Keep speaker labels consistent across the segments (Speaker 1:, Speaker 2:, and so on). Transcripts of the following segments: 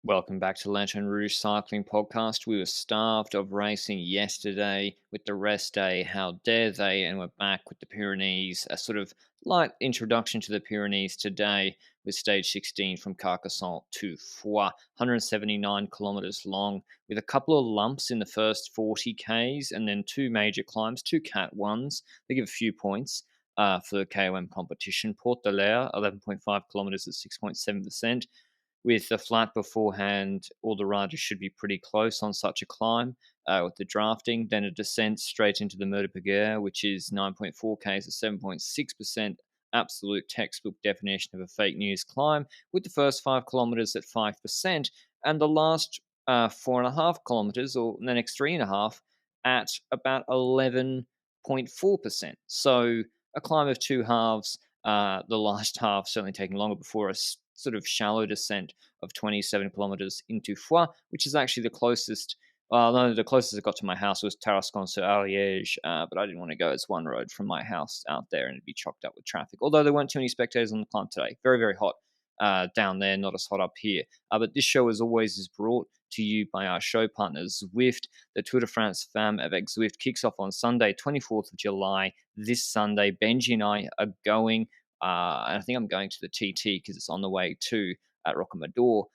Speaker 1: Welcome back to Lanterne Rouge Cycling Podcast. We were starved of racing yesterday with the rest day. How dare they? And we're back with the Pyrenees. A sort of light introduction to the Pyrenees today with stage 16 from Carcassonne to Foix, 179 kilometers long, with a couple of lumps in the first 40 Ks and then two major climbs, two Cat 1s. They give a few points for the KOM competition. Port de l'Air, 11.5 kilometers at 6.7%. With the flat beforehand, all the riders should be pretty close on such a climb with the drafting. Then a descent straight into the Mur de Péguerre, which is 9.4 Ks at 7.6%. Absolute textbook definition of a fake news climb, with the first 5 kilometers at 5%, and the last 4.5 kilometers, or the next 3.5, at about 11.4%. So a climb of two halves, the last half certainly taking longer before a sort of shallow descent of 27 kilometers into Foix, which is actually the closest. Well, no, the closest I got to my house was Tarascon-sur-Ariège, but I didn't want to go. It's one road from my house out there, and it'd be chocked up with traffic. Although there weren't too many spectators on the climb today. Very, very hot down there, not as hot up here. But this show, as always, is brought to you by our show partners, Zwift. The Tour de France Femme avec Zwift kicks off on Sunday, 24th of July. This Sunday, Benji and I are going. And I think I'm going to the TT because it's on the way to at Rocamadour.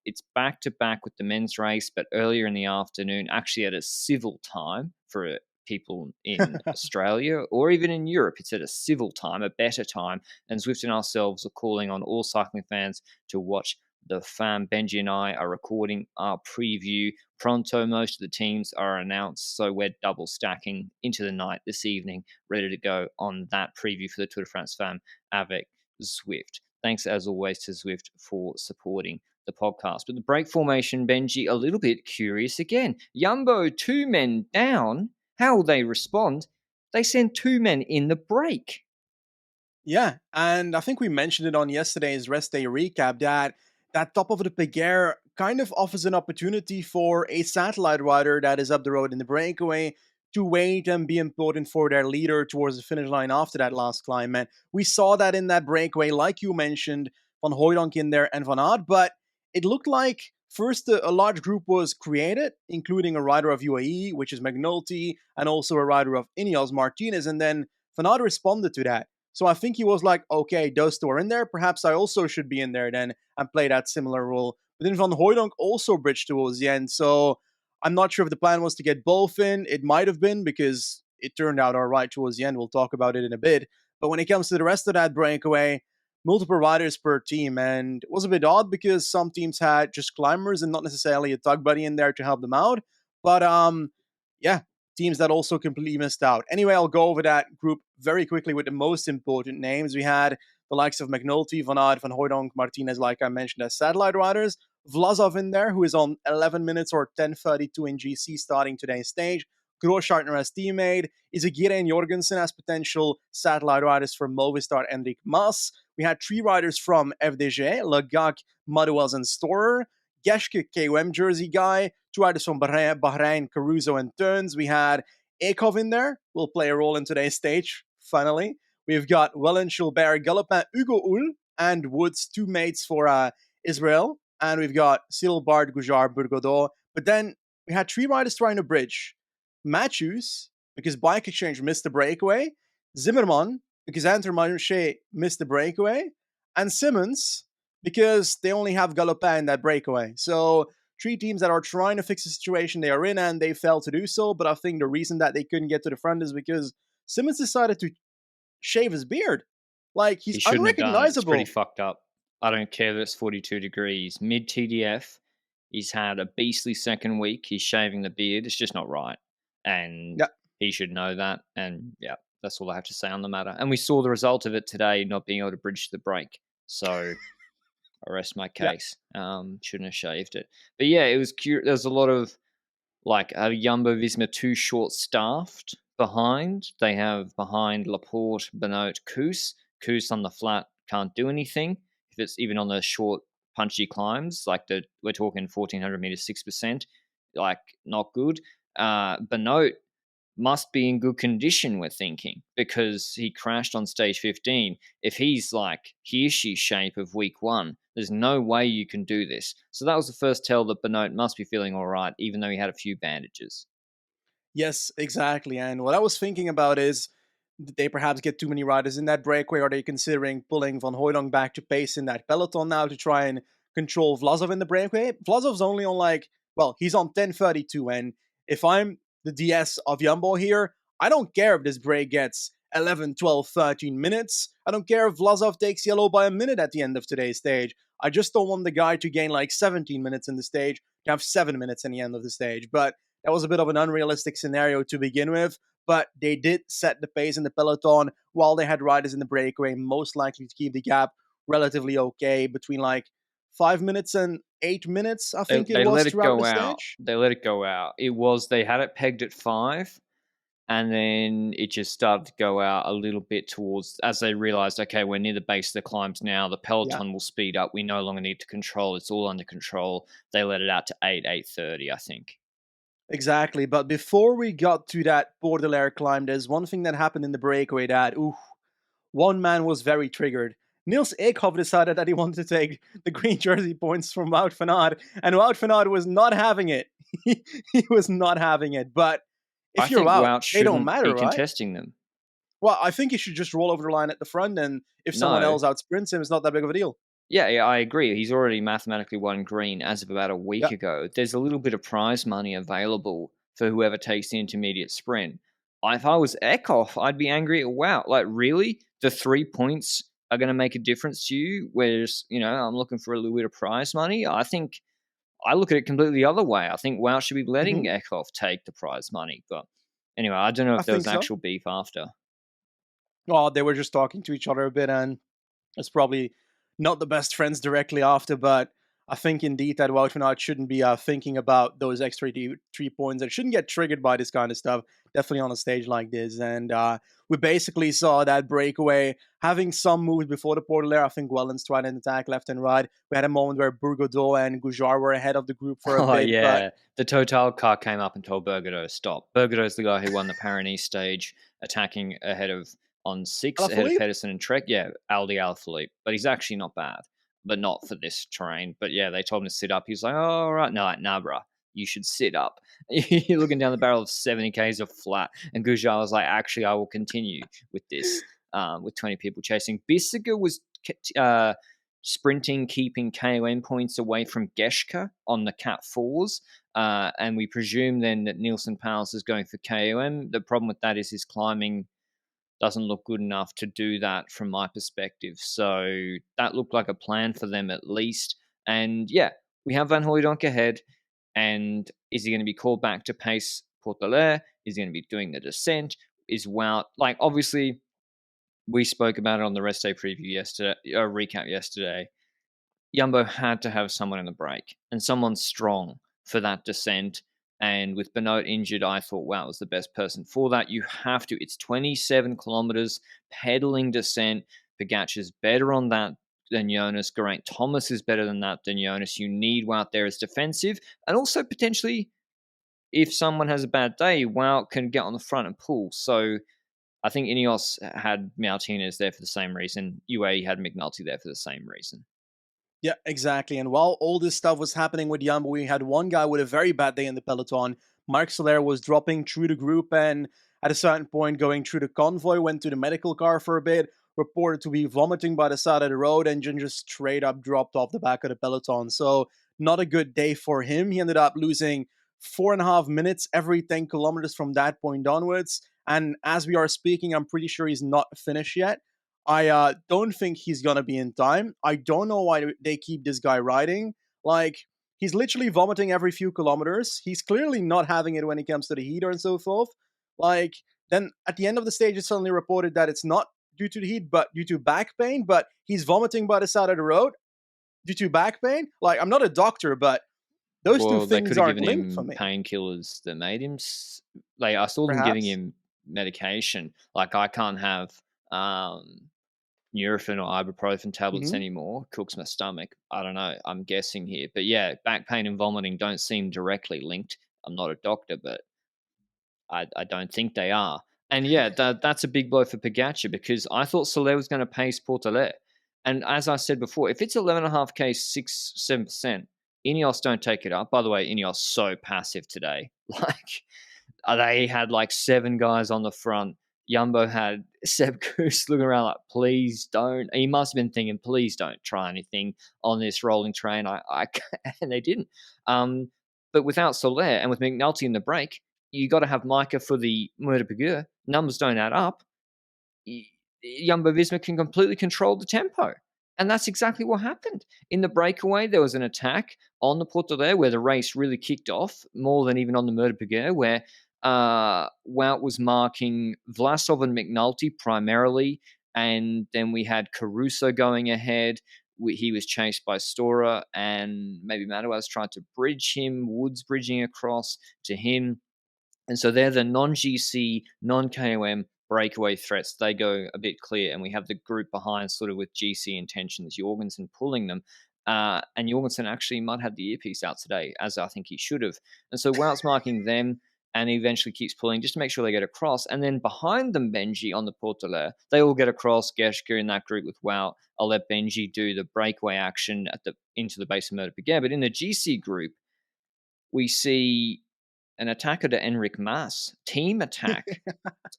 Speaker 1: It's back to back with the men's race, but earlier in the afternoon, actually at a civil time for people in Australia or even in Europe. It's at a civil time, a better time. And Zwift and ourselves are calling on all cycling fans to watch the Fam. Benji and I are recording our preview pronto. Most of the teams are announced, so we're double stacking into the night this evening, ready to go on that preview for the Tour de France Fam avec Zwift. Thanks, as always, to Zwift for supporting the podcast. But the break formation, Benji, a little bit curious again. Jumbo, two men down. How will they respond? They send two men in the break.
Speaker 2: Yeah, and I think we mentioned it on yesterday's rest day recap that top of the Péguerre kind of offers an opportunity for a satellite rider that is up the road in the breakaway to wait and be important for their leader towards the finish line after that last climb. And we saw that in that breakaway, like you mentioned, Van Hooijdonk in there and Van Aert, but it looked like first a large group was created, including a rider of UAE, which is McNulty, and also a rider of Ineos, Martinez, and then Van Aert responded to that. So I think he was like, okay, those two are in there. Perhaps I also should be in there then and play that similar role. But then Van Hooijdonk also bridged towards the end. So I'm not sure if the plan was to get both in. It might have been because it turned out all right towards the end. We'll talk about it in a bit. But when it comes to the rest of that breakaway, multiple riders per team. And it was a bit odd because some teams had just climbers and not necessarily a tug buddy in there to help them out. But yeah, teams that also completely missed out. Anyway, I'll go over that group very quickly with the most important names. We had the likes of McNulty, Van Aert, Van Hooijdonk, Martinez, like I mentioned, as satellite riders. Vlasov in there, who is on 11 minutes or 10:32 in GC starting today's stage. Grosschartner as teammate. Izagirre and Jorgensen as potential satellite riders for Movistar and Enric Mas. We had three riders from FDJ, Lagac, Madouas, and Storer. Geschke, KOM jersey guy. Two riders from Bahrain, Caruso, and Turns. We had Ekov in there. Will play a role in today's stage, finally. We've got Wellen, Gilbert, Galopin, Hugo Hull, and Woods, two mates for Israel. And we've got Cyril Bard, Goujar, Burgodeau. But then we had three riders trying to bridge. Matthews, because Bike Exchange missed the breakaway. Zimmerman, because Intermarché missed the breakaway. And Simmons, because they only have Galopin in that breakaway. So three teams that are trying to fix the situation they are in, and they failed to do so. But I think the reason that they couldn't get to the front is because Simmons decided to shave his beard. Like, he's
Speaker 1: He shouldn't have done it. It's pretty
Speaker 2: unrecognizable.
Speaker 1: fucked up. I don't care that it's 42 degrees. Mid TDF, he's had a beastly second week. He's shaving the beard. It's just not right. And
Speaker 2: Yeah.
Speaker 1: he should know that. And yeah, that's all I have to say on the matter. And we saw the result of it today, not being able to bridge the break. So I rest my
Speaker 2: Yeah.
Speaker 1: case. Shouldn't have shaved it. But yeah, it was cute. There's a lot of like Jumbo Visma too short staffed behind. They have behind Laporte, Benoit, Koos. Koos on the flat can't do anything. If it's even on the short, punchy climbs, like we're talking 1400 meters, 6%, like not good. Benoit must be in good condition, we're thinking, because he crashed on stage 15. If he's like Hirschi's shape of week one, there's no way you can do this. So that was the first tell that Benoit must be feeling all right, even though he had a few bandages.
Speaker 2: Yes, exactly. And what I was thinking about is, did they perhaps get too many riders in that breakaway? Are they considering pulling Van Hooydonk back to pace in that peloton now to try and control Vlasov in the breakaway? Vlasov's only on well, he's on 10:32. And if I'm the DS of Jumbo here, I don't care if this break gets 11, 12, 13 minutes. I don't care if Vlasov takes yellow by a minute at the end of today's stage. I just don't want the guy to gain like 17 minutes in the stage, to have 7 minutes in the end of the stage. But that was a bit of an unrealistic scenario to begin with, but they did set the pace in the peloton while they had riders in the breakaway, most likely to keep the gap relatively okay between like 5 minutes and 8 minutes, I think it
Speaker 1: They
Speaker 2: was,
Speaker 1: let it
Speaker 2: throughout
Speaker 1: go
Speaker 2: the
Speaker 1: out.
Speaker 2: stage.
Speaker 1: They let it go out. They had it pegged at 5, and then it just started to go out a little bit towards, as they realized, okay, we're near the base of the climbs now. The
Speaker 2: Yeah,
Speaker 1: peloton will speed up. We no longer need to control. It's all under control. They let it out to 8, 8:30, I think.
Speaker 2: exactly. But before we got to that Bordelais climb, there's one thing that happened in the breakaway that, ooh, one man was very triggered. Niels Eekhoff decided that he wanted to take the green jersey points from Wout van Aert, and Wout van Aert was not having it. He was not having it. But
Speaker 1: I
Speaker 2: if you're
Speaker 1: think
Speaker 2: Wout,
Speaker 1: Wout
Speaker 2: they don't
Speaker 1: shouldn't
Speaker 2: matter,
Speaker 1: be
Speaker 2: right?
Speaker 1: contesting them.
Speaker 2: Well, I think he should just roll over the line at the front, and if someone
Speaker 1: No.
Speaker 2: else outsprints him, it's not that big of a deal.
Speaker 1: Yeah, I agree. He's already mathematically won green as of about a week
Speaker 2: Yeah,
Speaker 1: ago. There's a little bit of prize money available for whoever takes the intermediate sprint. If I was Eckhoff, I'd be angry at wow. Like, really? The 3 points are going to make a difference to you? Whereas, I'm looking for a little bit of prize money. I look at it completely the other way. I think Wow should be letting
Speaker 2: hmm
Speaker 1: Eckhoff take the prize money. But anyway, I don't know
Speaker 2: I
Speaker 1: if there was
Speaker 2: think so.
Speaker 1: actual beef after.
Speaker 2: Well, they were just talking to each other a bit, and it's probably not the best friends directly after, but I think indeed that Wout van Aert shouldn't be thinking about those extra 3 points and shouldn't get triggered by this kind of stuff, definitely on a stage like this. And we basically saw that breakaway having some moves before the Portelaire. I think Wellens tried an attack left and right. We had a moment where Burgodeau and Goujar were ahead of the group for a
Speaker 1: Oh
Speaker 2: bit, but
Speaker 1: yeah, the Total car came up and told Bergerdo stop. Bergerdo's the guy who won the Paris stage, attacking ahead of on 6, ahead of
Speaker 2: Alaphilippe?
Speaker 1: Pedersen and Trek. Yeah, Aldi Alaphilippe, but he's actually not bad, but not for this terrain. But yeah, they told him to sit up. He's like, oh, all right, no, nah, bruh, you should sit up. You're looking down the barrel of 70 k's of flat, and Goujar was like, actually, I will continue with this. With 20 people chasing, Bissiger was sprinting, keeping KOM points away from Geschke on the Cat 4s. And we presume then that Nielsen Powers is going for KOM. The problem with that is his climbing doesn't look good enough to do that from my perspective. So that looked like a plan for them at least. And yeah, we have Van Hooydonk ahead. And is he going to be called back to pace Portelaire? Is he going to be doing the descent? Is Wout, like, obviously, we spoke about it on the rest day preview yesterday, recap yesterday. Jumbo had to have someone in the break and someone strong for that descent. And with Benoit injured, I thought, wow, was the best person for that. You have to. It's 27 kilometers pedaling descent. Pogacar's better on that than Jonas. Geraint Thomas is better than that than Jonas. You need Wout there as defensive. And also potentially, if someone has a bad day, Wout can get on the front and pull. So I think Ineos had Martinez there for the same reason. UAE had McNulty there for the same reason.
Speaker 2: Yeah, exactly. And while all this stuff was happening with Jumbo, we had one guy with a very bad day in the peloton. Mark Soler was dropping through the group and at a certain point going through the convoy, went to the medical car for a bit, reported to be vomiting by the side of the road, and then just straight up dropped off the back of the peloton. So not a good day for him. He ended up losing 4.5 minutes every 10 kilometers from that point onwards. And as we are speaking, I'm pretty sure he's not finished yet. I don't think he's gonna be in time. I don't know why they keep this guy riding. Like, he's literally vomiting every few kilometers. He's clearly not having it when it comes to the heater and so forth. Like, then at the end of the stage, it's suddenly reported that it's not due to the heat, but due to back pain. But he's vomiting by the side of the road due to back pain. Like, I'm not a doctor, but those two
Speaker 1: Well, they could
Speaker 2: things
Speaker 1: have
Speaker 2: aren't
Speaker 1: given
Speaker 2: linked for
Speaker 1: him
Speaker 2: me.
Speaker 1: painkillers that made him like I saw them giving
Speaker 2: Perhaps.
Speaker 1: him medication. Like I can't have Nurofen or ibuprofen tablets
Speaker 2: hmm
Speaker 1: anymore. Cooks my stomach. I don't know. I'm guessing here, but yeah, back pain and vomiting don't seem directly linked. I'm not a doctor, but I don't think they are. And yeah, that's a big blow for Pogacar because I thought Soler was going to pace Portalet. And as I said before, if it's 11.5K, 6, 7%, Ineos don't take it up. By the way, Ineos so passive today. Like, they had like 7 guys on the front. Jumbo had Seb Kuss looking around like, please don't. He must have been thinking, please don't try anything on this rolling train. And they didn't. But without Soler and with McNulty in the break, you got to have Micah for the Mur de Pigueur. Numbers don't add up. Jumbo Visma can completely control the tempo. And that's exactly what happened. In the breakaway, there was an attack on the Porto where the race really kicked off, more than even on the Mur de Pigueur, where Wout was marking Vlasov and McNulty primarily. And then we had Caruso going ahead. He was chased by Stora, and maybe Manuel's tried to bridge him, Woods bridging across to him. And so they're the non-GC, non-KOM breakaway threats. They go a bit clear, and we have the group behind sort of with GC intentions, Jorgensen pulling them. And Jorgensen actually might have the earpiece out today, as I think he should have. And so Wout's marking them, and he eventually keeps pulling just to make sure they get across. And then behind them, Benji on the Portola, they all get across. Geschke in that group with Wout. I'll let Benji do the breakaway action into the base of Murder Piguet. But in the GC group, we see an attacker to Enric Mas. Team attack.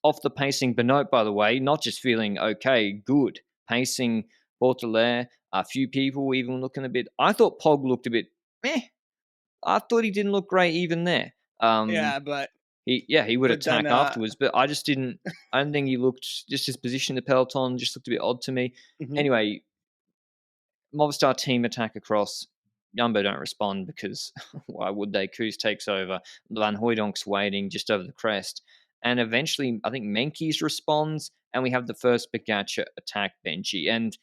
Speaker 1: Off the pacing Benoit, by the way, not just feeling okay, good. Pacing Portelaire, a few people even looking a bit. I thought Pog looked a bit meh. I thought he didn't look great even there.
Speaker 2: Yeah, but
Speaker 1: he would
Speaker 2: then
Speaker 1: attack afterwards, but I just didn't. I don't think he looked. Just his position in the peloton just looked a bit odd to me.
Speaker 2: mhm.
Speaker 1: Anyway, Movistar team attack across. Jumbo don't respond because why would they? Kuss takes over. Van Hooydonk's waiting just over the crest. And eventually, I think Menkes responds, and we have the first Pogačar attack Benji. And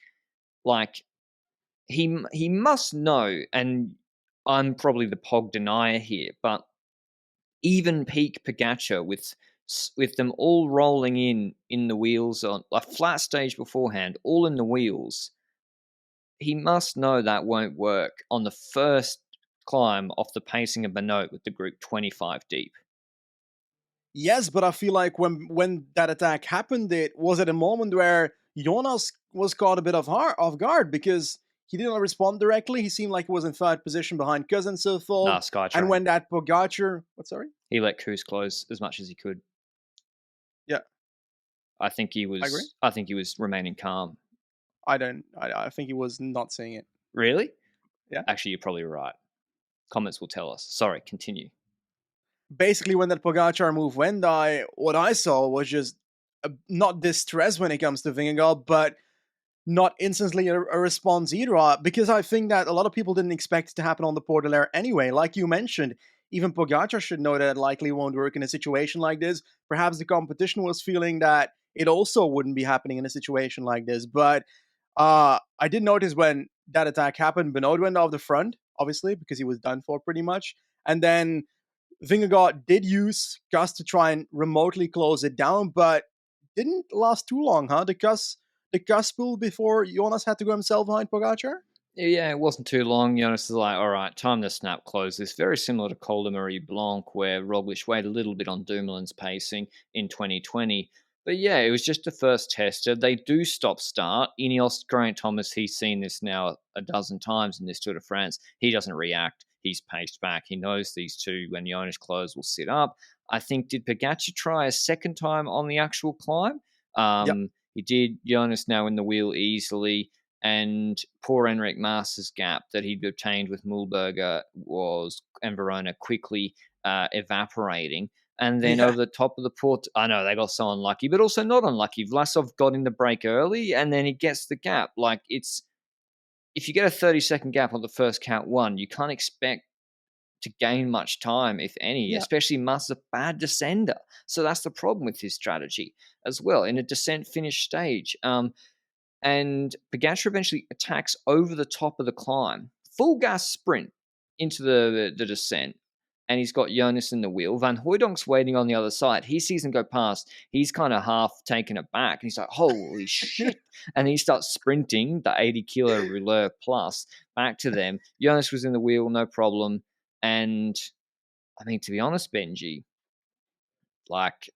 Speaker 1: like he must know, and I'm probably the Pog denier here, but even peak Pogačar with them all rolling in the wheels on a flat stage beforehand, all in the wheels, he must know that won't work on the first climb off the pacing of Benoit with the group 25 deep.
Speaker 2: Yes, but I feel like when that attack happened, it was at a moment where Jonas was caught a bit off guard because he didn't respond directly. He seemed like he was in third position behind Kuss and so forth. And
Speaker 1: Skytrain.
Speaker 2: when that Pogačar, what, sorry?
Speaker 1: He let Kuss close as much as he could.
Speaker 2: Yeah,
Speaker 1: I think he was.
Speaker 2: I agree.
Speaker 1: I think he was remaining calm.
Speaker 2: I think he was not seeing it.
Speaker 1: Really?
Speaker 2: Yeah.
Speaker 1: Actually, you're probably right. Comments will tell us. Sorry, continue.
Speaker 2: Basically, when that Pogačar move went, what I saw was just not distress when it comes to Vingegaard, but not instantly a response either, because I think that a lot of people didn't expect it to happen on the Port d'Air anyway. Like you mentioned, even Pogačar should know that it likely won't work in a situation like this. Perhaps the competition was feeling that it also wouldn't be happening in a situation like this. But I did notice when that attack happened, Benoit went off the front, obviously, because he was done for pretty much. And then Vingegaard did use Kuss to try and remotely close it down, but didn't last too long, huh? The Kuss pull before Jonas had to go himself behind Pogačar?
Speaker 1: Yeah, it wasn't too long. Jonas is like, all right, time to snap close this. Very similar to Col de Marie Blanc, where Roglic weighed a little bit on Dumoulin's pacing in 2020. But yeah, it was just the first tester. They do stop start. Ineos, Geraint Thomas, he's seen this now a dozen times in this Tour de France. He doesn't react. He's paced back. He knows these two, when Jonas close, will sit up. I think, did Pogačar try a second time on the actual climb?
Speaker 2: Yep.
Speaker 1: He did. Jonas now in the wheel easily. And poor Enric Mas's gap that he'd obtained with Mühlberger and Verona quickly evaporating. And then over the top of the port, I know they got so unlucky, but also not unlucky. Vlasov got in the break early, and then he gets the gap. Like, if you get a 30-second gap on the first count one, you can't expect to gain much time, if any, especially Mas is a bad descender. So that's the problem with his strategy as well in a descent finish stage. And Pogačar eventually attacks over the top of the climb, full gas sprint into the descent, and he's got Jonas in the wheel. Van Hooydonk's waiting on the other side. He sees him go past. He's kind of half taken it back, and he's like, holy shit. And he starts sprinting the 80-kilo rouleur plus back to them. Jonas was in the wheel, no problem. And, I mean, to be honest, Benji, Like,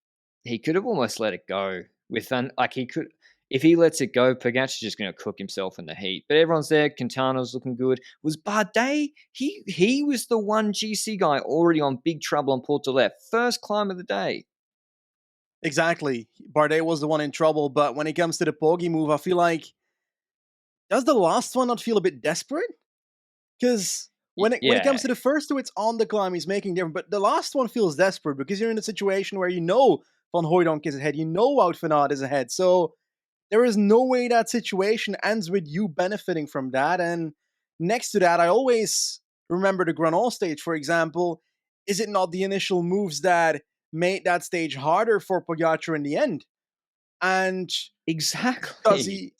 Speaker 1: he could have almost let it go with like he could if he lets it go, Pogacar's just going to cook himself in the heat. But everyone's there. Quintana's looking good. Was Bardet? He was the one GC guy already on big trouble on Port de Left. First climb of the day.
Speaker 2: Exactly. Bardet was the one in trouble, but when it comes to the Poggy move, I feel like does the last one not feel a bit desperate? Because when it
Speaker 1: Yeah,
Speaker 2: comes to the first two, it's on the climb, he's making different. But the last one feels desperate because you're in a situation where you know Van Hooijdonk is ahead, you know Wout van Aert is ahead. So there is no way that situation ends with you benefiting from that. And next to that, I always remember the Granol stage, for example. Is it not the initial moves that made that stage harder for Pogacar in the end? And does
Speaker 1: exactly.
Speaker 2: he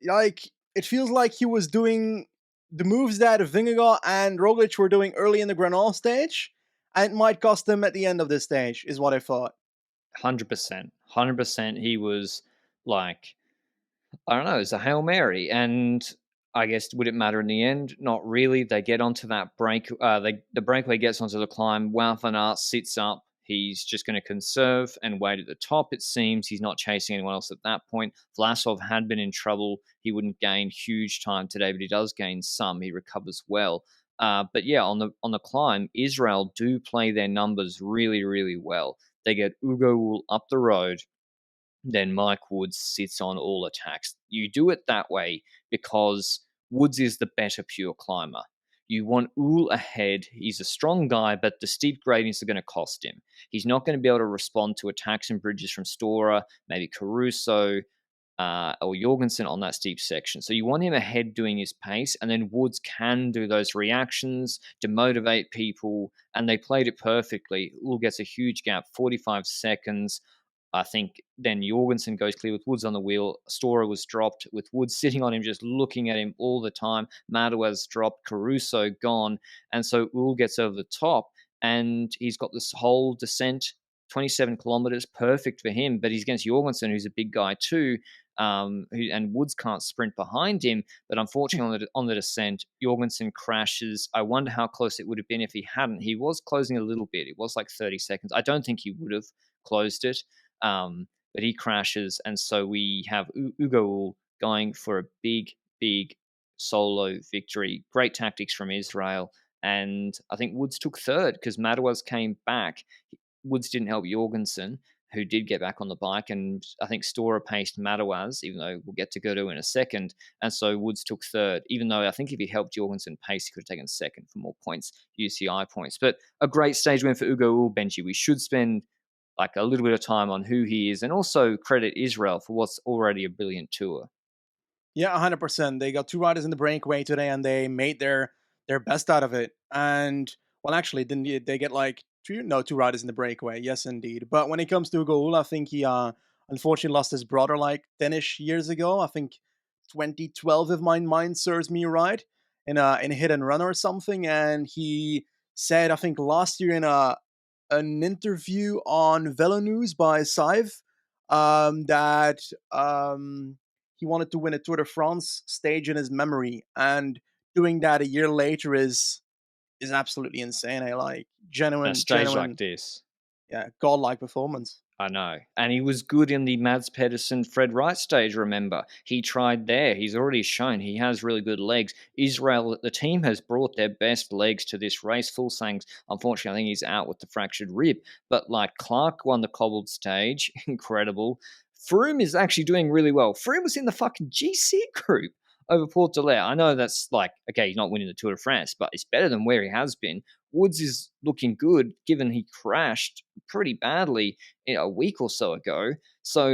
Speaker 2: like it feels like he was doing the moves that Vingegaard and Roglic were doing early in the Granol stage, and it might cost them at the end of this stage, is what I thought.
Speaker 1: 100%. 100%. He was like, I don't know, it's a Hail Mary. And I guess, would it matter in the end? Not really. They get onto that break. The breakaway gets onto the climb. Wout van Aert sits up. He's just going to conserve and wait at the top, it seems. He's not chasing anyone else at that point. Vlasov had been in trouble. He wouldn't gain huge time today, but he does gain some. He recovers well. But yeah, on the climb, Israel do play their numbers really, really well. They get Ugo up the road, then Mike Woods sits on all attacks. You do it that way because Woods is the better pure climber. You want Uhl ahead. He's a strong guy, but the steep gradients are going to cost him. He's not going to be able to respond to attacks and bridges from Stora, maybe Caruso, or Jorgensen on that steep section. So you want him ahead doing his pace, and then Woods can do those reactions to motivate people, and they played it perfectly. Uhl gets a huge gap, 45 seconds. I think then Jorgensen goes clear with Woods on the wheel. Stora was dropped with Woods sitting on him, just looking at him all the time. Madouas dropped, Caruso gone. And so Uhl gets over the top, and he's got this whole descent, 27 kilometers, perfect for him. But he's against Jorgensen, who's a big guy too. And Woods can't sprint behind him. But unfortunately, on the descent, Jorgensen crashes. I wonder how close it would have been if he hadn't. He was closing a little bit. It was like 30 seconds. I don't think he would have closed it. But he crashes, and so we have Ugo going for a big, big solo victory. Great tactics from Israel, and I think Woods took third because Madouas came back. Woods didn't help Jorgensen, who did get back on the bike, and I think Stora paced Madouas, even though we'll get to go to in a second. And so Woods took third, even though I think if he helped Jorgensen pace, he could have taken second for more points, UCI points. But a great stage win for Ugo Benji. We should spend like a little bit of time on who he is, and also credit Israel for what's already a brilliant tour.
Speaker 2: Yeah, 100%. They got two riders in the breakaway today, and they made their best out of it. And well, actually, didn't they get like two? No, two riders in the breakaway. Yes, indeed. But when it comes to Ugo, I think he unfortunately lost his brother like 10ish years ago. I think 2012, if my mind serves me right, in a hit and run or something. And he said, I think last year in a an interview on Velo News by Saiv, that he wanted to win a Tour de France stage in his memory, and doing that a year later is absolutely insane. I like
Speaker 1: And a stage like this,
Speaker 2: yeah, godlike performance.
Speaker 1: I know. And he was good in the Mads Pedersen Fred Wright stage, remember. He tried there. He's already shown he has really good legs. Israel, the team has brought their best legs to this race. Fulsang's, unfortunately, I think he's out with the fractured rib. But like Clark won the cobbled stage, incredible. Froome is actually doing really well. Froome was in the fucking GC group over Port de I know that's like, okay, he's not winning the Tour de France, but it's better than where he has been. Woods is looking good, given he crashed pretty badly a week or so ago. So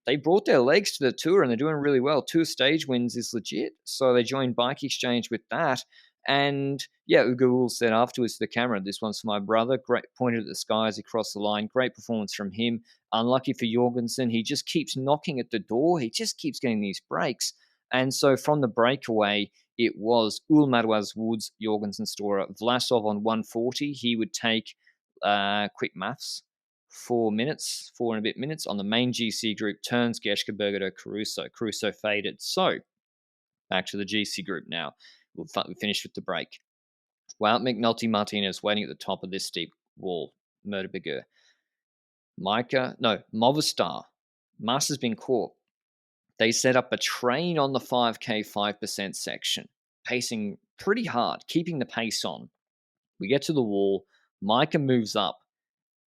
Speaker 1: they brought their legs to the tour and they're doing really well. 2 stage wins is legit. So they joined Bike Exchange with that. And yeah, Ugo Uhl said afterwards to the camera, "This one's for my brother." Great, pointed at the sky as he crossed the line. Great performance from him. Unlucky for Jorgensen. He just keeps knocking at the door. He just keeps getting these breaks. And so from the breakaway, it was Uhl, Madouas, Woods, Jorgensen, Stora, Vlasov on 140. He would take quick maths, 4 minutes, 4 and a bit minutes on the main GC group. Turns Geschke, Bergerdo, Caruso. Caruso faded. So back to the GC group now. We finished with the break. Wout, McNulty, Martinez waiting at the top of this steep wall. Murder Begur. Movistar. Master's been caught. They set up a train on the 5K 5% section, pacing pretty hard, keeping the pace on. We get to the wall. Micah moves up.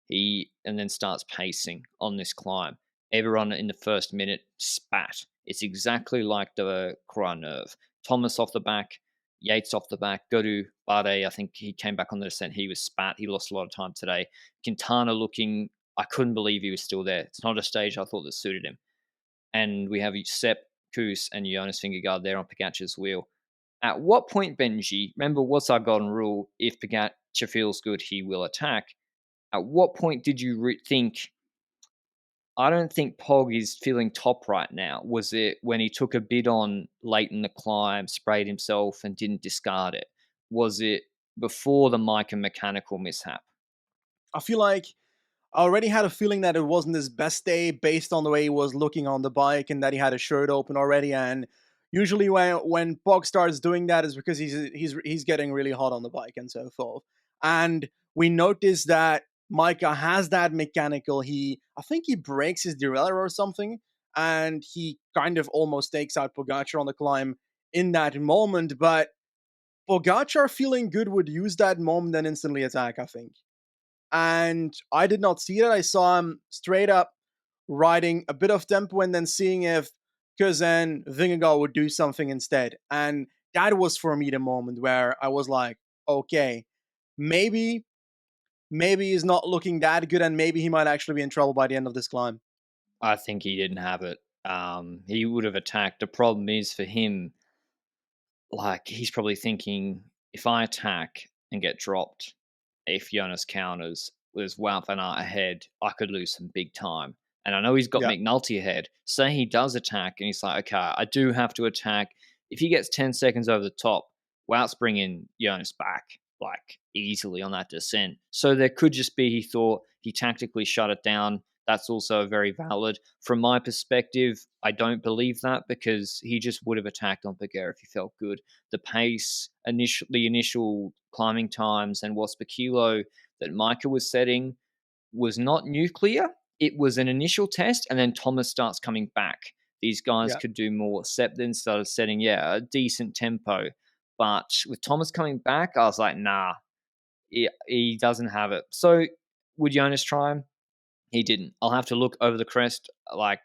Speaker 1: And then starts pacing on this climb. Everyone in the first minute spat. It's exactly like the Croix Nerve. Thomas off the back, Yates off the back, Godu, Bade, I think he came back on the descent. He was spat. He lost a lot of time today. Quintana looking, I couldn't believe he was still there. It's not a stage I thought that suited him. And we have Sepp, Kuss, and Jonas Vingegaard there on Pogacar's wheel. At what point, Benji, remember what's our golden rule? If Pogacar feels good, he will attack. At what point did you think, I don't think Pog is feeling top right now? Was it when he took a bid on late in the climb, sprayed himself and didn't discard it? Was it before the Micah mechanical mishap?
Speaker 2: I feel like I already had a feeling that it wasn't his best day based on the way he was looking on the bike and that he had a shirt open already. And usually when Pog starts doing that is because he's getting really hot on the bike and so forth. And we noticed that Micah has that mechanical. I think he breaks his derailleur or something, and he kind of almost takes out Pogacar on the climb in that moment. But Pogacar feeling good would use that moment and instantly attack, I think. And I did not see it. I saw him straight up riding a bit of tempo and then seeing if Cousin Vingegaard would do something instead. And that was for me the moment where I was like, okay, maybe he's not looking that good and maybe he might actually be in trouble by the end of this climb.
Speaker 1: I think he didn't have it. He would have attacked. The problem is for him, like, he's probably thinking, if I attack and get dropped, if Jonas counters, with Wout van Aert ahead, I could lose some big time. And I know he's got McNulty ahead. Say he does attack, and he's like, okay, I do have to attack. If he gets 10 seconds over the top, Wout's bringing Jonas back, like, easily on that descent. So there could just be, he thought, he tactically shut it down. That's also very valid. From my perspective, I don't believe that because he just would have attacked on Pogacar if he felt good. The pace, the initial climbing times, and watts per kilo that Micah was setting was not nuclear. It was an initial test, and then Thomas starts coming back. These guys could do more. Sepp then started setting, a decent tempo. But with Thomas coming back, I was like, nah, he doesn't have it. So would Jonas try him? He didn't. I'll have to look over the crest. Like,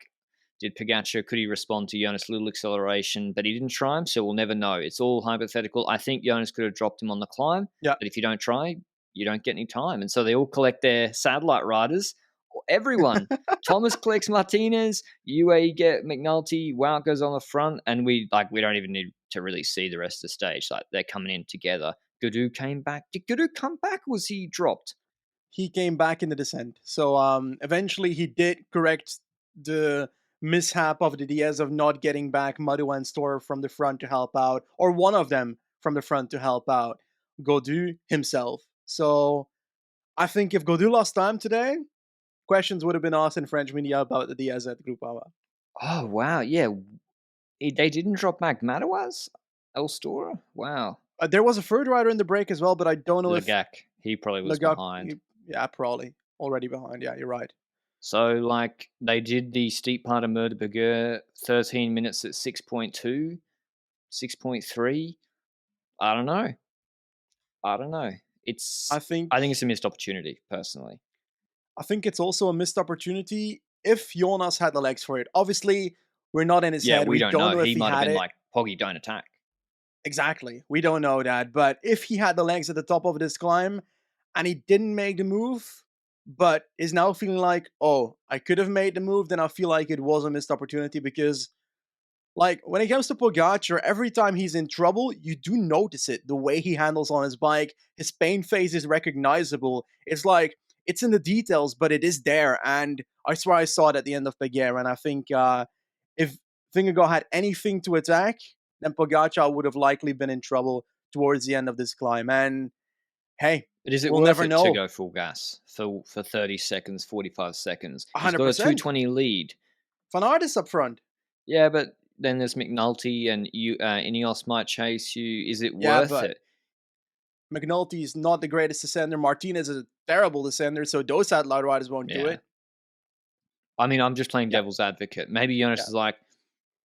Speaker 1: did Pogacar, could he respond to Jonas' little acceleration? But he didn't try him, so we'll never know. It's all hypothetical. I think Jonas could have dropped him on the climb.
Speaker 2: Yeah.
Speaker 1: But if you don't try, you don't get any time. And so they all collect their satellite riders. Everyone. Thomas collects Martinez. UAE get McNulty. Wout goes on the front. And we don't even need to really see the rest of the stage. Like, they're coming in together. Gadu came back. Did Gadu come back or was he dropped?
Speaker 2: He came back in the descent. So eventually he did correct the mishap of the Diaz of not getting back Madu and Store from the front to help out, or one of them from the front to help out Godu himself. So I think if Godu lost time today, questions would have been asked in French media about the Diaz at Groupama.
Speaker 1: Oh, wow. Yeah. They didn't drop back Madouas? El Stora? Wow.
Speaker 2: There was a third rider in the break as well, but I don't know
Speaker 1: Lagac. He probably was behind.
Speaker 2: Yeah, probably. Already behind. Yeah, you're right.
Speaker 1: So, they did the steep part of Mur de Berger, 13 minutes at 6.2, 6.3. I don't know. I think it's a missed opportunity, personally.
Speaker 2: I think it's also a missed opportunity if Jonas had the legs for it. Obviously, we're not in his head.
Speaker 1: We don't know if he might have been
Speaker 2: it.
Speaker 1: like, Poggy, don't attack.
Speaker 2: Exactly. We don't know that. But if he had the legs at the top of this climb and he didn't make the move, but is now feeling like, oh, I could have made the move, then I feel like it was a missed opportunity because, when it comes to Pogacar, every time he's in trouble, you do notice it. The way he handles on his bike, his pain face is recognizable. It's like, it's in the details, but it is there. And I swear I saw it at the end of Pogacar. And I think if Vingegaard had anything to attack, then Pogacar would have likely been in trouble towards the end of this climb. And hey,
Speaker 1: but is it
Speaker 2: we'll
Speaker 1: worth
Speaker 2: never
Speaker 1: it
Speaker 2: know.
Speaker 1: to go full gas for 30 seconds, 45 seconds?
Speaker 2: 100%.
Speaker 1: He's got a 220 lead.
Speaker 2: Van Aert is up front.
Speaker 1: Yeah, but then there's McNulty and Ineos might chase you. Is it worth it?
Speaker 2: McNulty is not the greatest descender. Martinez is a terrible descender, so those satellite riders won't do it.
Speaker 1: I mean, I'm just playing
Speaker 2: Yeah,
Speaker 1: devil's advocate. Maybe Jonas
Speaker 2: yeah.
Speaker 1: is like,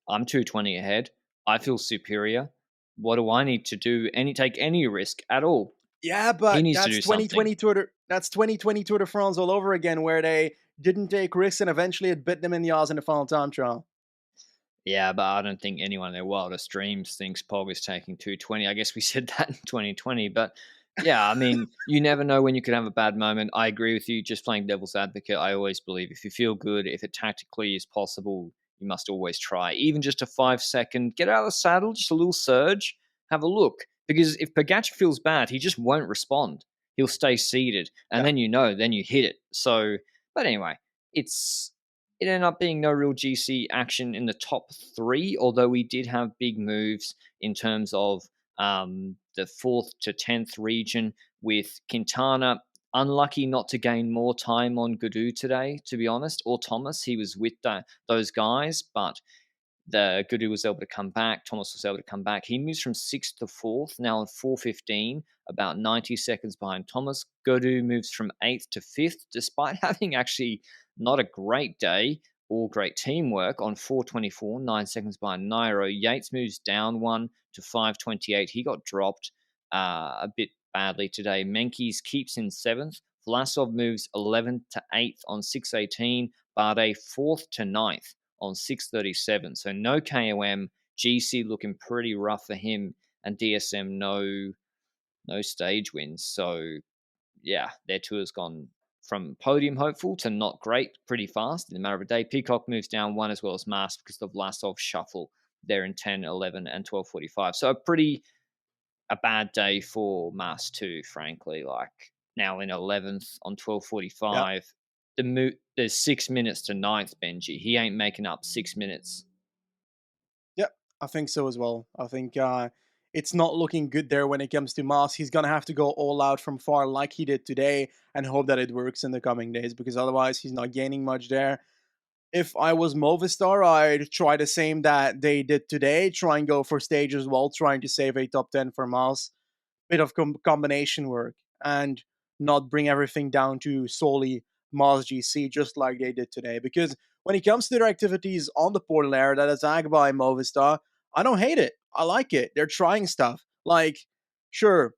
Speaker 1: I'm 220 ahead. I feel superior. What do I need to do? Take any risk at all?
Speaker 2: Yeah,
Speaker 1: He
Speaker 2: but
Speaker 1: needs to
Speaker 2: that's
Speaker 1: do something.
Speaker 2: 2020 Tour de France all over again, where they didn't take risks and eventually it bit them in the ass in the final time trial.
Speaker 1: Yeah, but I don't think anyone in their wildest dreams thinks Pog is taking 220. I guess we said that in 2020. But yeah, I mean, you never know when you could have a bad moment. I agree with you. Just playing devil's advocate, I always believe if you feel good, if it tactically is possible, you must always try. Even just a 5 second, get out of the saddle, just a little surge, have a look. Because if Pogacar feels bad, he just won't respond. He'll stay seated. And
Speaker 2: Yeah,
Speaker 1: then you hit it. So, but anyway, it's it ended up being no real GC action in the top three, although we did have big moves in terms of the 4th to 10th region with Quintana. Unlucky not to gain more time on Gadu today, to be honest, or Thomas. He was with those guys, but the Guru was able to come back. Thomas was able to come back. He moves from 6th to 4th, now on 4:15, about 90 seconds behind Thomas. Guru moves from 8th to 5th, despite having actually not a great day or great teamwork on 4:24, 9 seconds behind Nairo. Yates moves down one to 5:28. He got dropped a bit badly today. Menkes keeps in 7th. Vlasov moves 11th to 8th on 6:18. Bardet 4th to 9th on 6:37. So no KOM. GC looking pretty rough for him, and DSM no stage wins. So yeah, their tour's gone from podium hopeful to not great pretty fast in a matter of a day. Peacock moves down one as well as Mast because of Vlasov shuffle there in 10, 11, and 12:45. So a bad day for Mast too, frankly. Like now in 11th on
Speaker 2: yeah.
Speaker 1: 12:45. There's 6 minutes to ninth, Benji. He ain't making up 6 minutes.
Speaker 2: Yep, I think so as well. I think it's not looking good there when it comes to Moss. He's gonna have to go all out from far like he did today and hope that it works in the coming days because otherwise he's not gaining much there. If I was Movistar, I'd try the same that they did today. Try and go for stage as well, trying to save a top 10 for Moss. Bit of combination work and not bring everything down to solely Mars GC just like they did today. Because when it comes to their activities on the portal area that is agged by Movistar, I don't hate it. I like it. They're trying stuff. Like, sure,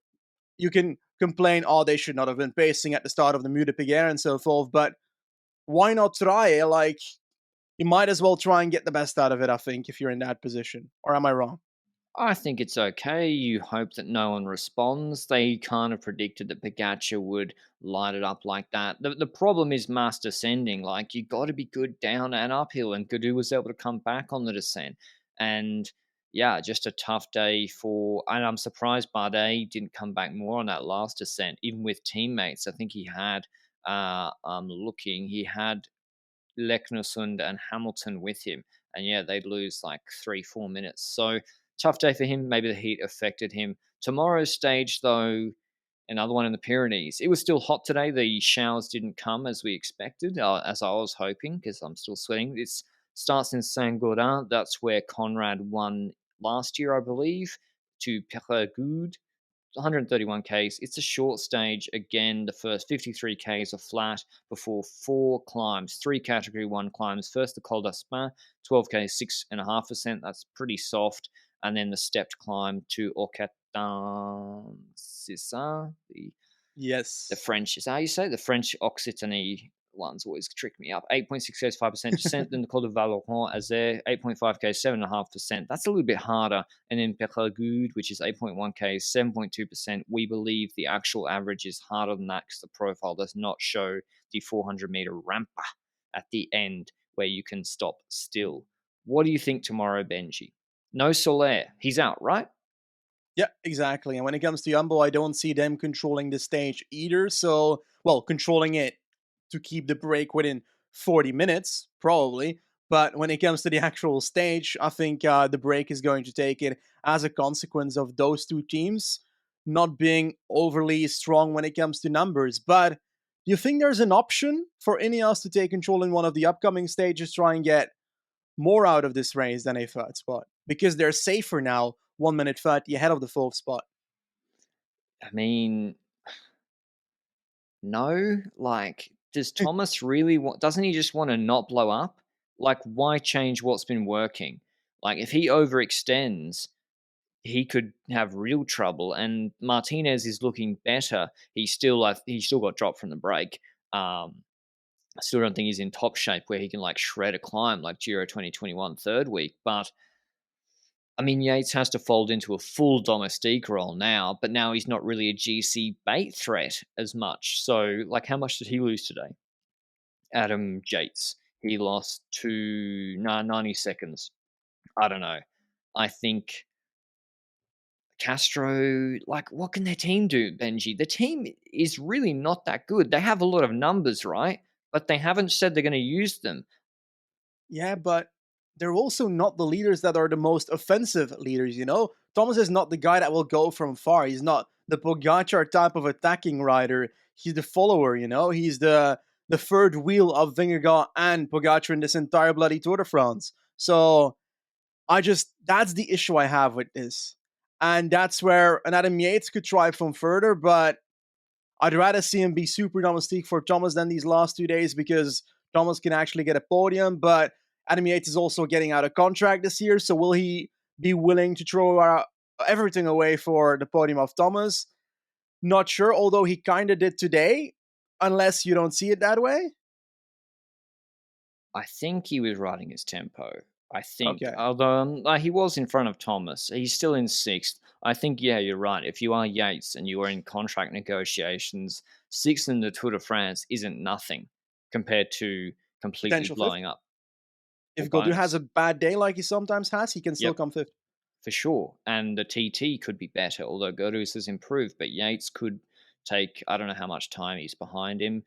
Speaker 2: you can complain, oh, they should not have been pacing at the start of the Mude Piguet and so forth, but why not try it? Like, you might as well try and get the best out of it, I think, if you're in that position. Or am I wrong?
Speaker 1: I think it's okay. You hope that no one responds. They kind of predicted that Pogacar would light it up like that. The problem is mass descending. Like, you got to be good down and uphill, and Gadu was able to come back on the descent. And yeah, just a tough day for. And I'm surprised Bardet didn't come back more on that last descent, even with teammates. I think he had. I'm looking. He had Leknersund and Hamilton with him. And yeah, they'd lose like 3, 4 minutes. So tough day for him. Maybe the heat affected him. Tomorrow's stage, though, another one in the Pyrenees. It was still hot today. The showers didn't come as we expected, as I was hoping, because I'm still sweating. It starts in Saint Gaudin. That's where Conrad won last year, I believe, to Perregoud. 131 Ks. It's a short stage. Again, the first 53 Ks are flat before 4 climbs, 3 Category 1 climbs. First, the Col d'Aspin, 12 Ks, 6.5%. That's pretty soft. And then the stepped climb to Occitan, c'est the
Speaker 2: Yes.
Speaker 1: French is how you say it? The French Occitanie ones always trick me up. 8.6 Ks, 5% descent. Then the Col de Valoron Azé, 8.5 Ks, 7.5%. That's a little bit harder. And then Perregoud, which is 8.1 Ks, 7.2%. We believe the actual average is harder than that because the profile does not show the 400-meter rampa at the end where you can stop still. What do you think tomorrow, Benji? No Soler. He's out, right?
Speaker 2: Yeah, exactly. And when it comes to Jumbo, I don't see them controlling the stage either. So, well, controlling it to keep the break within 40 minutes, probably. But when it comes to the actual stage, I think the break is going to take it as a consequence of those two teams not being overly strong when it comes to numbers. But do you think there's an option for Ineos to take control in one of the upcoming stages, try and get more out of this race than a third spot? Because they're safer now, 1 minute 30 ahead of the fourth spot.
Speaker 1: I mean, no, like does Thomas really want? Doesn't he just want to not blow up? Like, why change what's been working? Like, if he overextends, he could have real trouble. And Martinez is looking better. He's still got dropped from the break. I still don't think he's in top shape where he can like shred a climb like Giro 2021 third week. But I mean, Yates has to fold into a full domestique role now, but now he's not really a GC bait threat as much. So, like, how much did he lose today? Adam Yates. He lost 90 seconds. I don't know. I think Castro, like, what can their team do, Benji? The team is really not that good. They have a lot of numbers, right? But they haven't said they're going to use them.
Speaker 2: Yeah, but they're also not the leaders that are the most offensive leaders, you know? Thomas is not the guy that will go from far. He's not the Pogačar type of attacking rider. He's the follower, you know? He's the third wheel of Vingegaard and Pogačar in this entire bloody Tour de France. So that's the issue I have with this. And that's where an Adam Yates could try from further, but I'd rather see him be super domestique for Thomas than these last 2 days because Thomas can actually get a podium. But Adam Yates is also getting out of contract this year, so will he be willing to throw everything away for the podium of Thomas? Not sure, although he kind of did today, unless you don't see it that way.
Speaker 1: I think he was riding his tempo. I think,
Speaker 2: Okay.
Speaker 1: although he was in front of Thomas, he's still in sixth. I think, yeah, you're right. If you are Yates and you are in contract negotiations, sixth in the Tour de France isn't nothing compared to completely
Speaker 2: Potential fifth.
Speaker 1: blowing up.
Speaker 2: If Gaudu has a bad day like he sometimes has, he can still come fifth.
Speaker 1: For sure. And the TT could be better, although Godus has improved, but Yates could take, I don't know how much time he's behind him.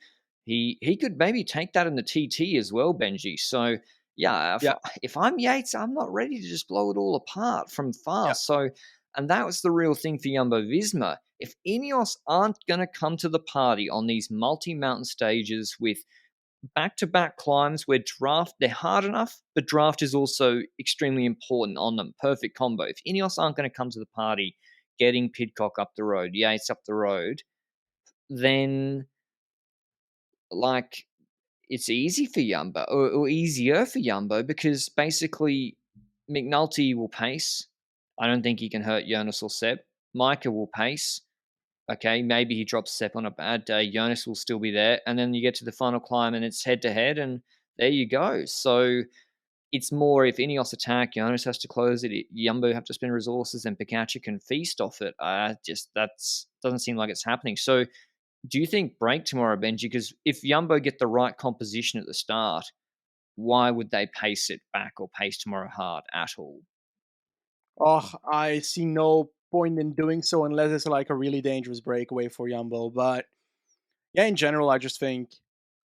Speaker 1: He could maybe take that in the TT as well, Benji. So yeah, if I'm Yates, I'm not ready to just blow it all apart from far.
Speaker 2: Yeah.
Speaker 1: So, and that was the real thing for Jumbo Visma. If Ineos aren't going to come to the party on these multi-mountain stages with back-to-back climbs where they're hard enough, but draft is also extremely important on them. Perfect combo. If Ineos aren't going to come to the party getting Pidcock up the road, Yates up the road, then like it's easy for Jumbo or easier for Jumbo because basically McNulty will pace. I don't think he can hurt Jonas or Seb. Micah will pace. Okay, maybe he drops Sepp on a bad day. Jonas will still be there. And then you get to the final climb and it's head to head, and there you go. So it's more if Ineos attack, Jonas has to close it. Jumbo have to spend resources, and Pogačar can feast off it. That's doesn't seem like it's happening. So do you think break tomorrow, Benji? Because if Jumbo get the right composition at the start, why would they pace it back or pace tomorrow hard at all?
Speaker 2: Oh, I see no point in doing so unless it's like a really dangerous breakaway for Jumbo. But yeah, in general, I just think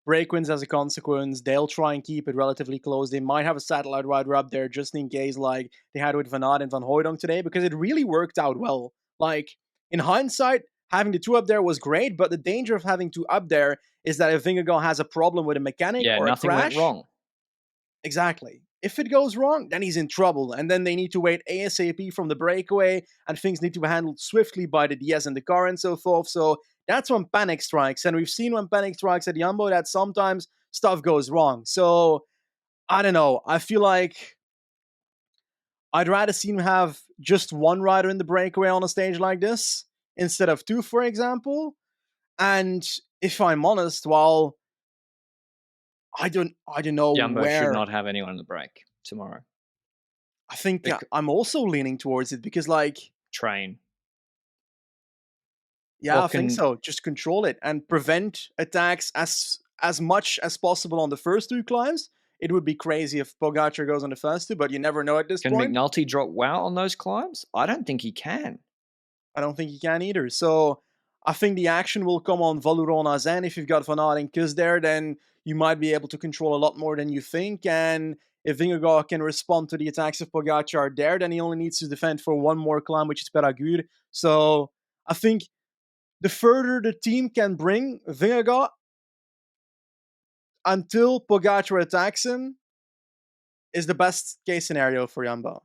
Speaker 2: break wins as a consequence. They'll try and keep it relatively close. They might have a satellite rider up there just in case, like they had with Van Aert and Van Hooydonk today, because it really worked out well. Like in hindsight, having the two up there was great, but the danger of having two up there is that if Vingegaard has a problem with a mechanic or a crash,
Speaker 1: went wrong.
Speaker 2: Exactly. If it goes wrong, then he's in trouble. And then they need to wait ASAP from the breakaway, and things need to be handled swiftly by the DS and the car and so forth. So that's when panic strikes. And we've seen when panic strikes at Jumbo that sometimes stuff goes wrong. So I don't know. I feel like I'd rather see him have just one rider in the breakaway on a stage like this instead of two, for example. And if I'm honest, well, I don't know
Speaker 1: Jumbo
Speaker 2: where.
Speaker 1: should not have anyone in the break tomorrow.
Speaker 2: I think I'm also leaning towards it because, like,
Speaker 1: train.
Speaker 2: Yeah, I think so. Just control it and prevent attacks as much as possible on the first two climbs. It would be crazy if Pogačar goes on the first two, but you never know at this point.
Speaker 1: Can McNulty drop wow on those climbs? I don't think he can.
Speaker 2: I don't think he can either. So I think the action will come on Valoureux-Nazen. If you've got Van Aert and Kuss there, then you might be able to control a lot more than you think. And if Vingegaard can respond to the attacks of Pogačar there, then he only needs to defend for one more climb, which is Péragudes. So I think the further the team can bring Vingegaard until Pogačar attacks him is the best case scenario for Jumbo.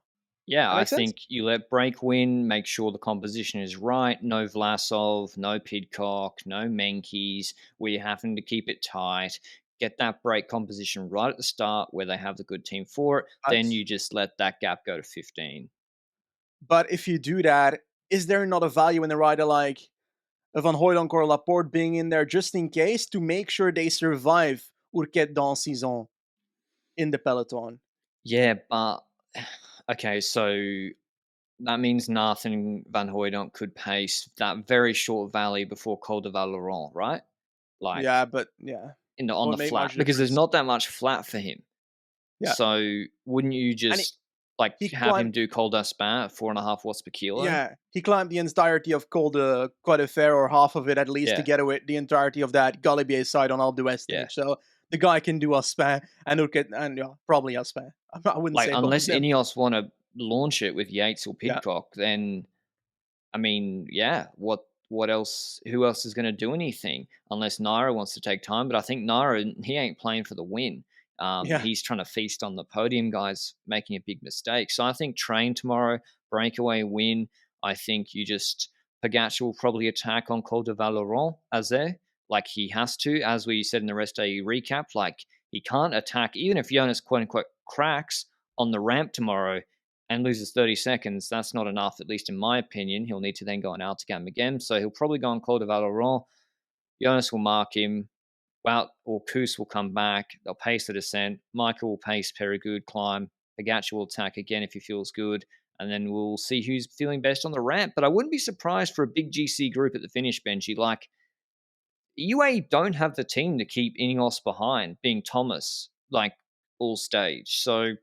Speaker 1: Yeah,
Speaker 2: That
Speaker 1: I
Speaker 2: makes sense?
Speaker 1: think you let Break win, make sure the composition is right. No Vlasov, no Pidcock, no Menkes. We're having to keep it tight. Get that break composition right at the start where they have the good team for it. Then
Speaker 2: But
Speaker 1: you just let that gap go to 15.
Speaker 2: but if you do that, is there not a value in a rider like Van Hooydonk or Laporte being in there just in case to make sure they survive Urquette dans saison in the peloton?
Speaker 1: Yeah, but okay, so that means Nathan Van Hooydonk could pace that very short valley before Col de Valoron, right? Like
Speaker 2: Yeah, but yeah,
Speaker 1: on the
Speaker 2: won't make
Speaker 1: flat
Speaker 2: much
Speaker 1: because there's
Speaker 2: difference.
Speaker 1: not that much flat for him.
Speaker 2: Yeah,
Speaker 1: So wouldn't you
Speaker 2: and
Speaker 1: just like
Speaker 2: he
Speaker 1: have
Speaker 2: climbed.
Speaker 1: him do Col d'Aspin at 4.5 watts per kilo?
Speaker 2: Yeah, he climbed the entirety of Col de Croix de Fer, or half of it at least,
Speaker 1: Yeah,
Speaker 2: together with the entirety of that Galibier side on Alpe d'Huez
Speaker 1: yeah.
Speaker 2: stage. So the guy can do Aspin and Urquette, and yeah, probably Aspin. I wouldn't
Speaker 1: Like
Speaker 2: say both of
Speaker 1: unless
Speaker 2: them.
Speaker 1: Ineos want to launch it with Yates or
Speaker 2: Yeah,
Speaker 1: Pidcock, then I mean, yeah, what else? Who else is going to do anything unless Naira wants to take time? But I think Naira he ain't playing for the win.
Speaker 2: yeah.
Speaker 1: He's trying to feast on the podium guys, making a big mistake. So I think train tomorrow, breakaway win. I think you just Pogacar will probably attack on Col de Valoron as there, like he has to, as we said in the rest day recap. Like he can't attack even if Jonas quote unquote cracks on the ramp tomorrow and loses 30 seconds, that's not enough, at least in my opinion. He'll need to then go on Altigam again. So he'll probably go on Col de Valoron. Jonas will mark him. Wout or Koos will come back. They'll pace the descent. Michael will pace Perigoud climb. Pogacar will attack again if he feels good. And then we'll see who's feeling best on the ramp. But I wouldn't be surprised for a big GC group at the finish, Benji. Like, UAE don't have the team to keep Ineos behind, being Thomas, like, all stage. So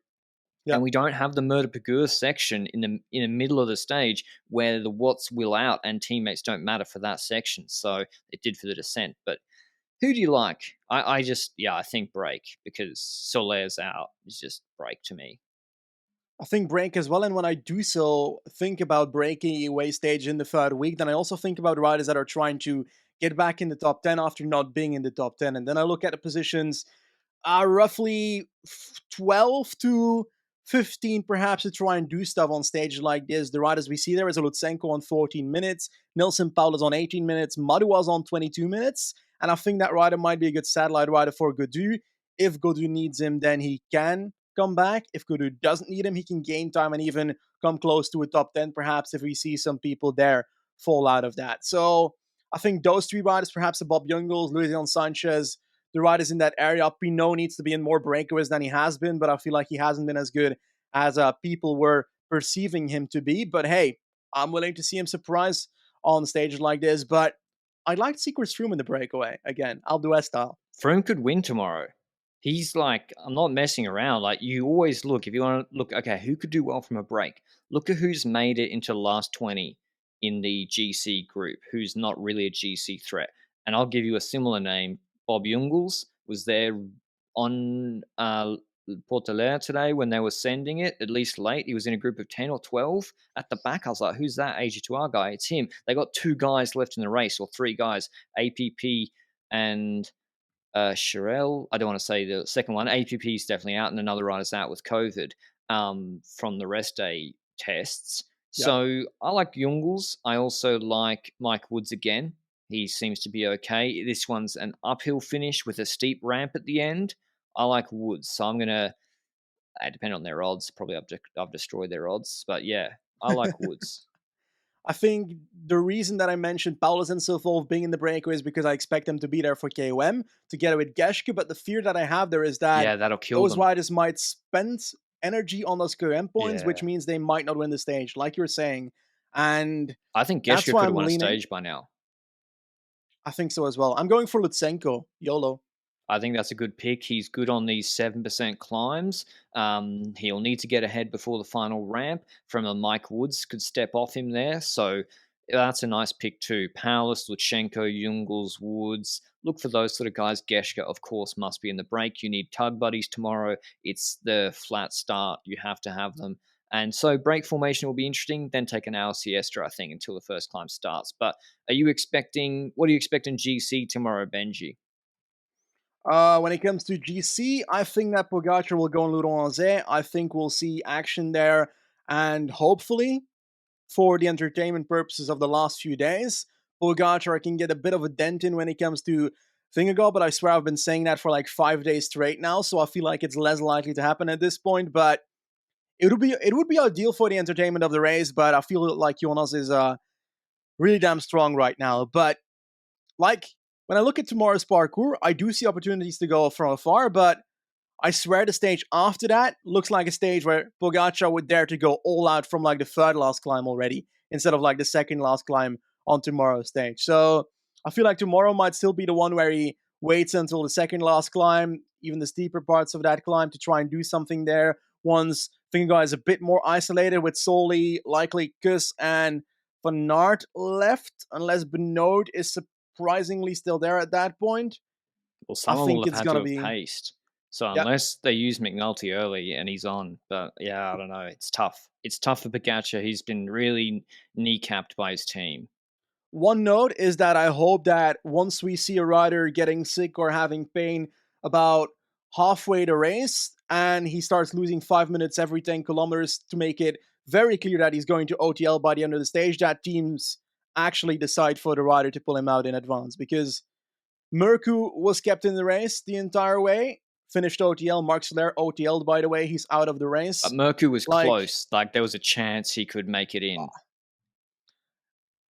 Speaker 2: Yeah.
Speaker 1: and we don't have the murder Pagure section in the middle of the stage where the watts will out and teammates don't matter for that section. So it did for the descent. But who do you like? I just I think break because Soler's out. It's just break to me.
Speaker 2: I think break as well. And when I do so, think about breaking away stage in the third week, then I also think about riders that are trying to get back in the top 10 after not being in the top 10. And then I look at the positions roughly 12 to 15 perhaps to try and do stuff on stages like this. The riders we see there is Lutsenko on 14 minutes, Nilsson Paulus on 18 minutes, Madouas on 22 minutes. And I think that rider might be a good satellite rider for Godu. If Godu needs him, then he can come back. If Godu doesn't need him, he can gain time and even come close to a top 10 perhaps if we see some people there fall out of that. So I think those three riders, perhaps the Bob Jungels, Luis Sanchez, the riders in that area. Pinot needs to be in more breakaways than he has been, but I feel like he hasn't been as good as people were perceiving him to be. But hey, I'm willing to see him surprise on stages like this. But I'd like to see Chris Froome in the breakaway again, Alpe d'Huez style.
Speaker 1: Froome could win tomorrow. He's like, I'm not messing around. Like, you always look, if you want to look, okay, who could do well from a break? Look at who's made it into the last 20 in the GC group, who's not really a GC threat. And I'll give you a similar name. Bob Jungels was there on Portelaire today when they were sending it, at least late. He was in a group of 10 or 12 at the back. I was like, who's that AG2R guy? It's him. They got two guys left in the race, or three guys, APP and Sherelle. I don't want to say the second one. APP is definitely out, and another rider's out with COVID from the rest day tests.
Speaker 2: Yeah.
Speaker 1: So I like Jungels. I also like Mike Woods again. He seems to be okay. This one's an uphill finish with a steep ramp at the end. I like Woods, so I'm gonna. Depending on their odds, probably I've destroyed their odds, but yeah, I like Woods.
Speaker 2: I think the reason that I mentioned Paulus and Silvov being in the breakaway is because I expect them to be there for KOM together with Geschke. But the fear that I have there is that
Speaker 1: Yeah, that'll kill
Speaker 2: those
Speaker 1: them.
Speaker 2: riders might spend energy on those KOM points, which
Speaker 1: Yeah,
Speaker 2: means they might not win the stage, like you're saying. And
Speaker 1: I think
Speaker 2: that's
Speaker 1: Geschke
Speaker 2: why
Speaker 1: could have
Speaker 2: I'm
Speaker 1: won a
Speaker 2: leaning.
Speaker 1: stage by now.
Speaker 2: I think so as well. I'm going for Lutsenko, YOLO.
Speaker 1: I think that's a good pick. He's good on these 7% climbs. He'll need to get ahead before the final ramp. From a Mike Woods could step off him there. So that's a nice pick too. Paulus, Lutsenko, Jungels, Woods. Look for those sort of guys. Geschke, of course, must be in the break. You need tug buddies tomorrow. It's the flat start. You have to have them. And so break formation will be interesting. Then take an hour siesta, I think, until the first climb starts. But what are you expecting GC tomorrow, Benji?
Speaker 2: When it comes to GC, I think that Pogacar will go on Laurent. I think we'll see action there. And hopefully, for the entertainment purposes of the last few days, Pogacar can get a bit of a dent in when it comes to Fingergo, but I swear I've been saying that for like 5 days straight now, so I feel like it's less likely to happen at this point. But it would be ideal for the entertainment of the race. But I feel like Jonas is really damn strong right now. But like when I look at tomorrow's parkour, I do see opportunities to go from afar, but I swear the stage after that looks like a stage where Pogacar would dare to go all out from like the third last climb already, instead of like the second last climb on tomorrow's stage. So I feel like tomorrow might still be the one where he waits until the second last climb, even the steeper parts of that climb, to try and do something there. Once Vingegaard is a bit more isolated with solely likely Kuss and Van Aert left, unless Benoit is surprisingly still there at that point.
Speaker 1: Well,
Speaker 2: I
Speaker 1: someone will
Speaker 2: think
Speaker 1: have
Speaker 2: it's
Speaker 1: had to
Speaker 2: gonna
Speaker 1: have
Speaker 2: be
Speaker 1: paced. So
Speaker 2: yeah.
Speaker 1: unless they use McNulty early and he's on, but yeah, I don't know. It's tough. It's tough for Pogacar. He's been really kneecapped by his team.
Speaker 2: One note is that I hope that once we see a rider getting sick or having pain about halfway the race, and he starts losing 5 minutes every 10 kilometers to make it very clear that he's going to OTL by the end of the stage, that teams actually decide for the rider to pull him out in advance. Because Merku was kept in the race the entire way, finished OTL. Mark Soler OTL'd, by the way. He's out of the
Speaker 1: But
Speaker 2: race.
Speaker 1: Merku was
Speaker 2: Like,
Speaker 1: close. Like there was a chance he could make it in.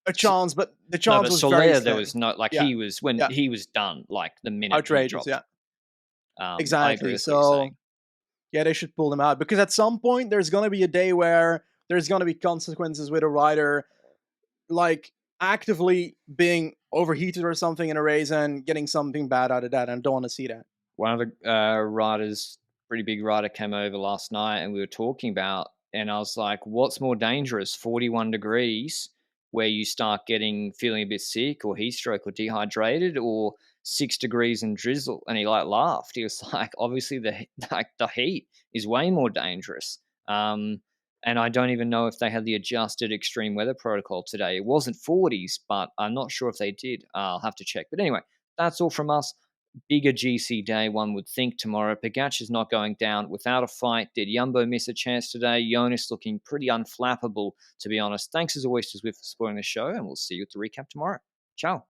Speaker 2: a chance, but the
Speaker 1: No,
Speaker 2: chance
Speaker 1: but
Speaker 2: was very
Speaker 1: Soler, there
Speaker 2: slim.
Speaker 1: was no like
Speaker 2: Yeah,
Speaker 1: he was when
Speaker 2: yeah.
Speaker 1: he was done. Like the minute he
Speaker 2: Outrageous,
Speaker 1: dropped.
Speaker 2: yeah.
Speaker 1: I agree
Speaker 2: Exactly.
Speaker 1: with what you're
Speaker 2: So
Speaker 1: saying.
Speaker 2: yeah, they should pull them out because at some point there's gonna be a day where there's gonna be consequences with a rider like actively being overheated or something in a race and getting something bad out of that, and I don't want to see that.
Speaker 1: One of the riders, pretty big rider, came over last night and we were talking about, and I was like, what's more dangerous, 41 degrees where you start getting feeling a bit sick or heat stroke or dehydrated, or 6 degrees and drizzle? And he like laughed. He was like, obviously the heat is way more dangerous. And I don't even know if they had the adjusted extreme weather protocol today. It wasn't 40s, but I'm not sure if they did. I'll have to check. But anyway, that's all from us. Bigger GC day, one would think, tomorrow. Pogacar's not going down without a fight. Did Jumbo miss a chance today? Jonas looking pretty unflappable, to be honest. Thanks as always to Zwift for supporting the show, and we'll see you at the recap tomorrow. Ciao.